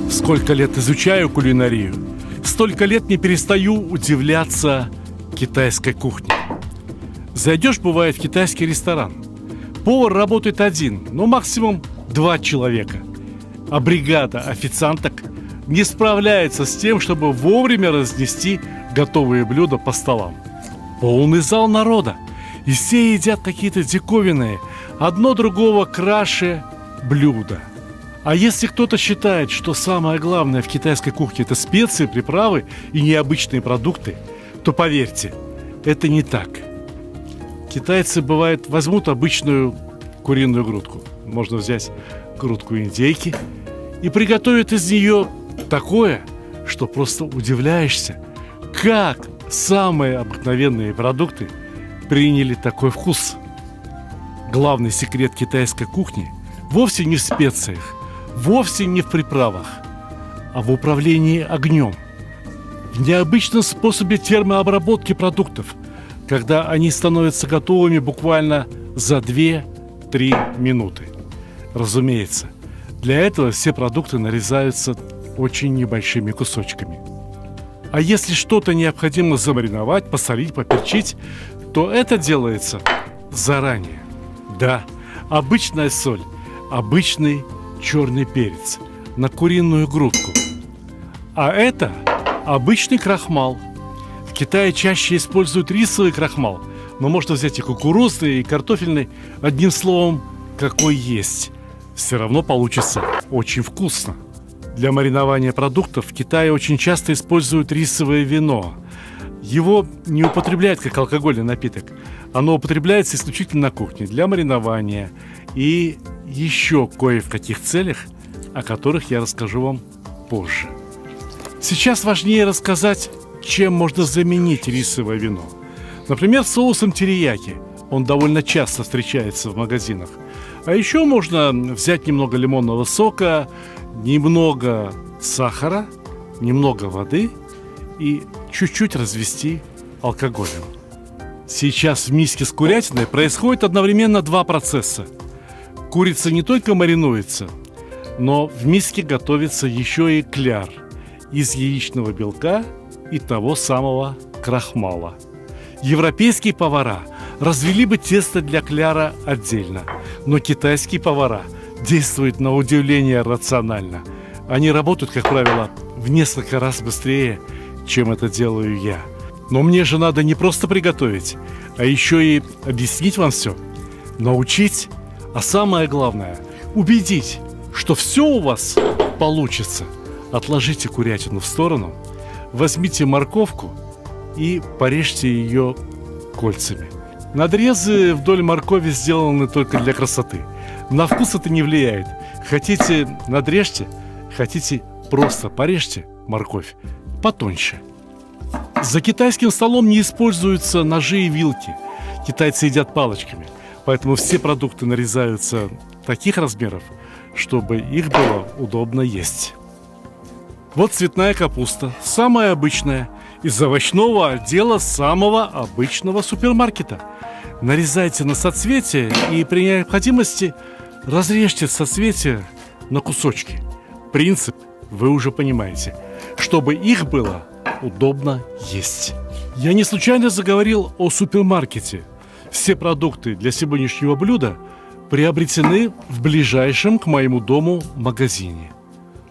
Сколько лет изучаю кулинарию, столько лет не перестаю удивляться китайской кухне. Зайдешь, бывает, в китайский ресторан. Повар работает один, но максимум 2 человека. А бригада официанток не справляется с тем, чтобы вовремя разнести готовые блюда по столам. Полный зал народа. И все едят какие-то диковинные, одно другого краше блюда. А если кто-то считает, что самое главное в китайской кухне – это специи, приправы и необычные продукты, то поверьте, это не так. Китайцы, бывает, возьмут обычную куриную грудку, можно взять грудку индейки, и приготовят из нее такое, что просто удивляешься, как самые обыкновенные продукты приняли такой вкус. Главный секрет китайской кухни вовсе не в специях, вовсе не в приправах, а в управлении огнем, в необычном способе термообработки продуктов, когда они становятся готовыми буквально за 2-3 минуты. Разумеется, для этого все продукты нарезаются очень небольшими кусочками. А если что-то необходимо замариновать, посолить, поперчить, то это делается заранее. Да, обычная соль, обычный черный перец на куриную грудку. А это обычный крахмал. В Китае чаще используют рисовый крахмал, но можно взять и кукурузный, и картофельный. Одним словом, какой есть. Все равно получится очень вкусно. Для маринования продуктов в Китае очень часто используют рисовое вино. Его не употребляют как алкогольный напиток. Оно употребляется исключительно на кухне для маринования и еще кое в каких целях, о которых я расскажу вам позже. Сейчас важнее рассказать, чем можно заменить рисовое вино. Например, соусом терияки. Он довольно часто встречается в магазинах. А еще можно взять немного лимонного сока, немного сахара, немного воды и чуть-чуть развести алкоголем. Сейчас в миске с курятиной происходит одновременно 2 процесса. Курица не только маринуется, но в миске готовится еще и кляр из яичного белка и того самого крахмала. Европейские повара развели бы тесто для кляра отдельно, но китайские повара действуют на удивление рационально. Они работают, как правило, в несколько раз быстрее, чем это делаю я. Но мне же надо не просто приготовить, а еще и объяснить вам все, научить, а самое главное – убедить, что все у вас получится. Отложите курятину в сторону, возьмите морковку и порежьте ее кольцами. Надрезы вдоль моркови сделаны только для красоты. На вкус это не влияет. Хотите – надрежьте, хотите – просто порежьте морковь потоньше. За китайским столом не используются ножи и вилки. Китайцы едят палочками, поэтому все продукты нарезаются таких размеров, чтобы их было удобно есть. Вот цветная капуста, самая обычная, из овощного отдела самого обычного супермаркета. Нарезайте на соцветия и при необходимости разрежьте соцветия на кусочки. Принцип вы уже понимаете, чтобы их было удобно есть. Я не случайно заговорил о супермаркете. Все продукты для сегодняшнего блюда приобретены в ближайшем к моему дому магазине.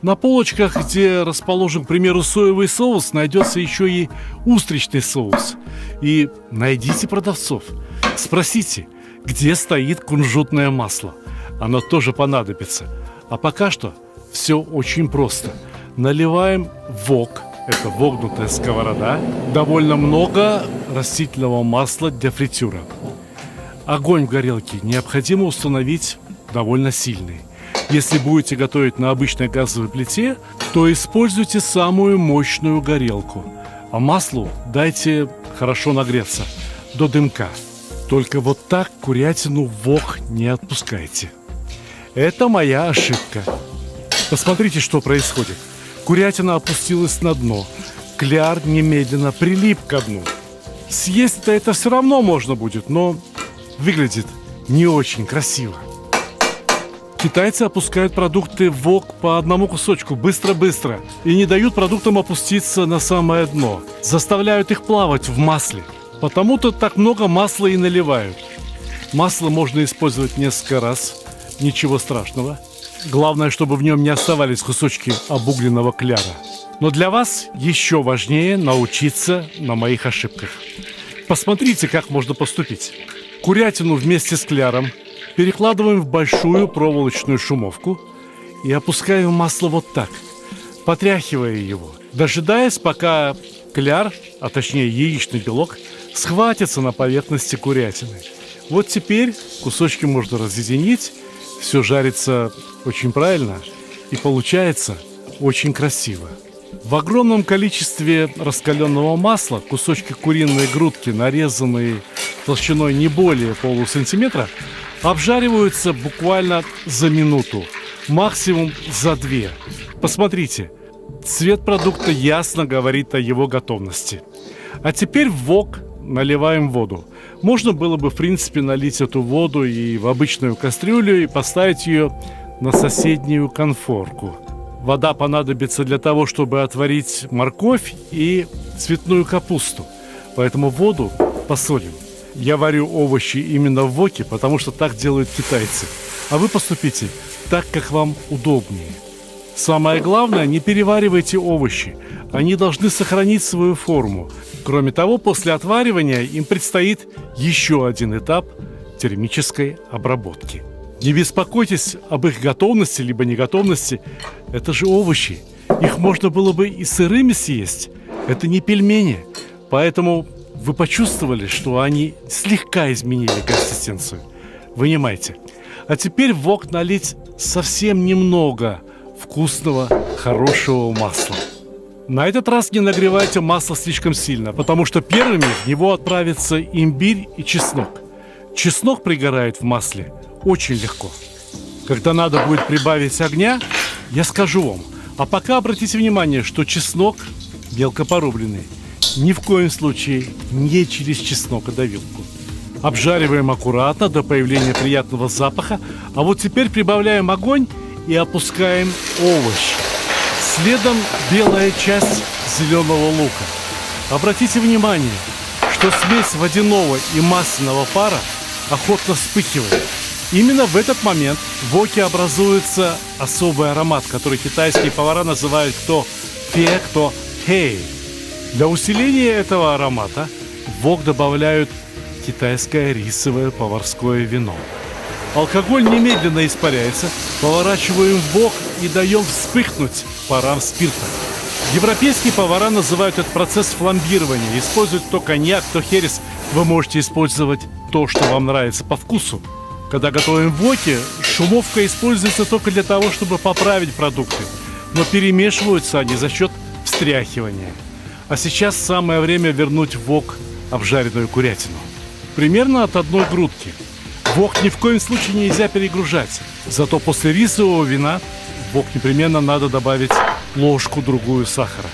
На полочках, где расположен, к примеру, соевый соус, найдется еще и устричный соус. И найдите продавцов, спросите, где стоит кунжутное масло. Оно тоже понадобится. А пока что все очень просто. Наливаем в вок, это вогнутая сковорода, довольно много растительного масла для фритюра. Огонь в горелке необходимо установить довольно сильный. Если будете готовить на обычной газовой плите, то используйте самую мощную горелку, а маслу дайте хорошо нагреться до дымка. Только вот так курятину в вок не отпускайте. Это моя ошибка. Посмотрите, что происходит. Курятина опустилась на дно. Кляр немедленно прилип ко дну. Съесть-то это все равно можно будет, но выглядит не очень красиво. Китайцы опускают продукты в вок по одному кусочку, быстро-быстро, и не дают продуктам опуститься на самое дно. Заставляют их плавать в масле. Потому-то так много масла и наливают. Масло можно использовать несколько раз, ничего страшного. Главное, чтобы в нем не оставались кусочки обугленного кляра. Но для вас еще важнее научиться на моих ошибках. Посмотрите, как можно поступить. Курятину вместе с кляром перекладываем в большую проволочную шумовку и опускаем масло вот так, потряхивая его, дожидаясь, пока кляр, а точнее яичный белок, схватится на поверхности курятины. Вот теперь кусочки можно разъединить, все жарится очень правильно и получается очень красиво. В огромном количестве раскаленного масла кусочки куриной грудки, нарезанные толщиной не более полусантиметра, обжариваются буквально за минуту, максимум за 2. Посмотрите, цвет продукта ясно говорит о его готовности. А теперь в вок наливаем воду. Можно было бы, в принципе, налить эту воду и в обычную кастрюлю и поставить ее на соседнюю конфорку. Вода понадобится для того, чтобы отварить морковь и цветную капусту. Поэтому воду посолим. Я варю овощи именно в воке, потому что так делают китайцы. А вы поступите так, как вам удобнее. Самое главное, не переваривайте овощи. Они должны сохранить свою форму. Кроме того, после отваривания им предстоит еще один этап термической обработки. Не беспокойтесь об их готовности либо неготовности. Это же овощи. Их можно было бы и сырыми съесть. Это не пельмени. Поэтому вы почувствовали, что они слегка изменили консистенцию. Вынимайте. А теперь в вок налить совсем немного вкусного, хорошего масла. На этот раз не нагревайте масло слишком сильно, потому что первыми в него отправятся имбирь и чеснок. Чеснок пригорает в масле очень легко. Когда надо будет прибавить огня, я скажу вам. А пока обратите внимание, что чеснок мелко порубленный. Ни в коем случае не через чеснокодавилку. Обжариваем аккуратно до появления приятного запаха. А вот теперь прибавляем огонь и опускаем овощи. Следом белая часть зеленого лука. Обратите внимание, что смесь водяного и масляного пара охотно вспыхивает. Именно в этот момент в воке образуется особый аромат, который китайские повара называют кто фе, кто хей. Для усиления этого аромата в вок добавляют китайское рисовое поварское вино. Алкоголь немедленно испаряется, поворачиваем в вок и даем вспыхнуть парам спирта. Европейские повара называют этот процесс фламбирования. Используют то коньяк, то херес. Вы можете использовать то, что вам нравится по вкусу. Когда готовим в воке, шумовка используется только для того, чтобы поправить продукты. Но перемешиваются они за счет встряхивания. А сейчас самое время вернуть в вок обжаренную курятину. Примерно от одной грудки. Вок ни в коем случае нельзя перегружать. Зато после рисового вина в вок непременно надо добавить ложку-другую сахара.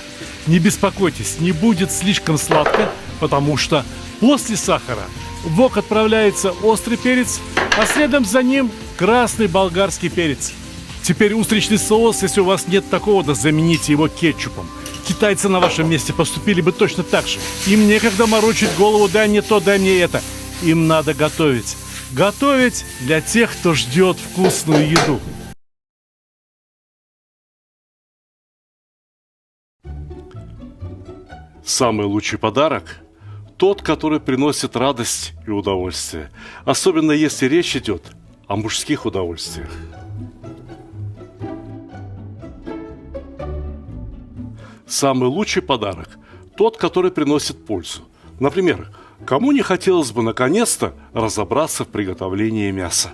Не беспокойтесь, не будет слишком сладко, потому что после сахара в вок отправляется острый перец, а следом за ним красный болгарский перец. Теперь устричный соус, если у вас нет такого, да замените его кетчупом. Китайцы на вашем месте поступили бы точно так же. Им некогда морочить голову, дай мне то, дай мне это. Им надо готовить. Готовить для тех, кто ждет вкусную еду. Самый лучший подарок – тот, который приносит радость и удовольствие. Особенно если речь идет о мужских удовольствиях. Самый лучший подарок – тот, который приносит пользу. Например, кому не хотелось бы наконец-то разобраться в приготовлении мяса?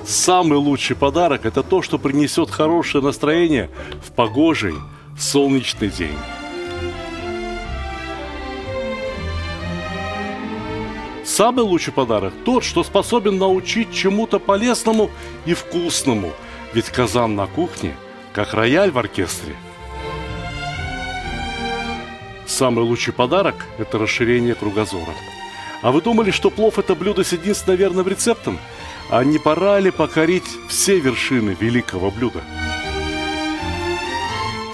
Самый лучший подарок – это то, что принесет хорошее настроение в погожий, солнечный день. Самый лучший подарок – тот, что способен научить чему-то полезному и вкусному. Ведь казан на кухне, как рояль в оркестре. Самый лучший подарок – это расширение кругозора. А вы думали, что плов – это блюдо с единственно верным рецептом? А не пора ли покорить все вершины великого блюда?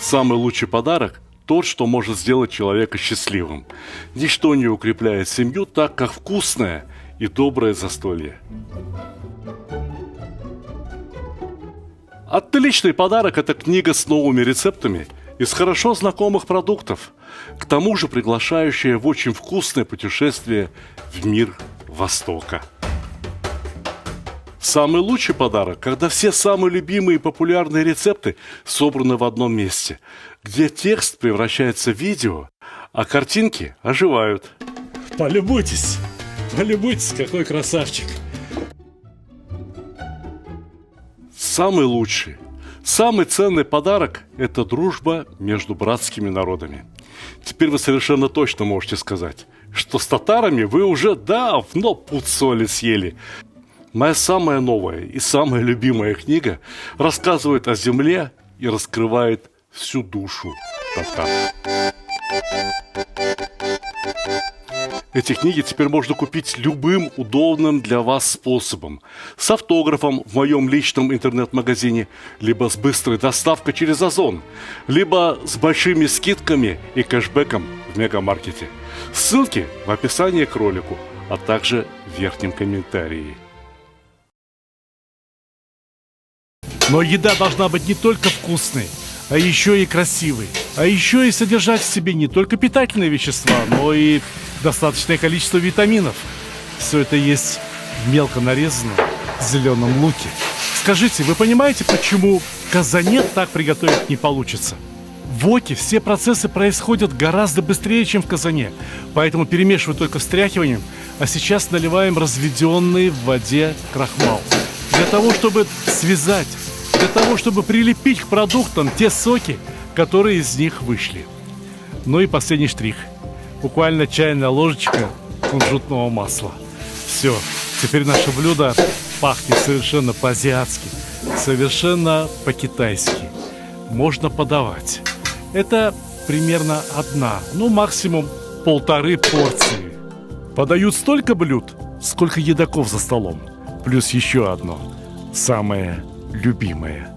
Самый лучший подарок – тот, что может сделать человека счастливым. Ничто не укрепляет семью так, как вкусное и доброе застолье. Отличный подарок – это книга с новыми рецептами из хорошо знакомых продуктов, к тому же приглашающая в очень вкусное путешествие в мир Востока. Самый лучший подарок, когда все самые любимые и популярные рецепты собраны в одном месте, где текст превращается в видео, а картинки оживают. Полюбуйтесь, какой красавчик. Самый лучший, самый ценный подарок – это дружба между братскими народами. Теперь вы совершенно точно можете сказать, что с татарами вы уже давно пуд соли съели. Моя самая новая и самая любимая книга рассказывает о земле и раскрывает всю душу татар. Эти книги теперь можно купить любым удобным для вас способом. С автографом в моем личном интернет-магазине, либо с быстрой доставкой через Озон, либо с большими скидками и кэшбэком в мегамаркете. Ссылки в описании к ролику, а также в верхнем комментарии. Но еда должна быть не только вкусной, а еще и красивой. А еще и содержать в себе не только питательные вещества, но и достаточное количество витаминов. Все это есть в мелко нарезанном зеленом луке. Скажите, вы понимаете, почему в казане так приготовить не получится? В воке все процессы происходят гораздо быстрее, чем в казане. Поэтому перемешиваю только встряхиванием, а сейчас наливаем разведенный в воде крахмал. Для того, чтобы связать, для того, чтобы прилепить к продуктам те соки, которые из них вышли. Ну и последний штрих. Буквально чайная ложечка кунжутного масла. Все, теперь наше блюдо пахнет совершенно по-азиатски, совершенно по-китайски. Можно подавать. Это примерно одна, максимум 1,5 порции. Подают столько блюд, сколько едоков за столом. Плюс еще одно, самое любимое.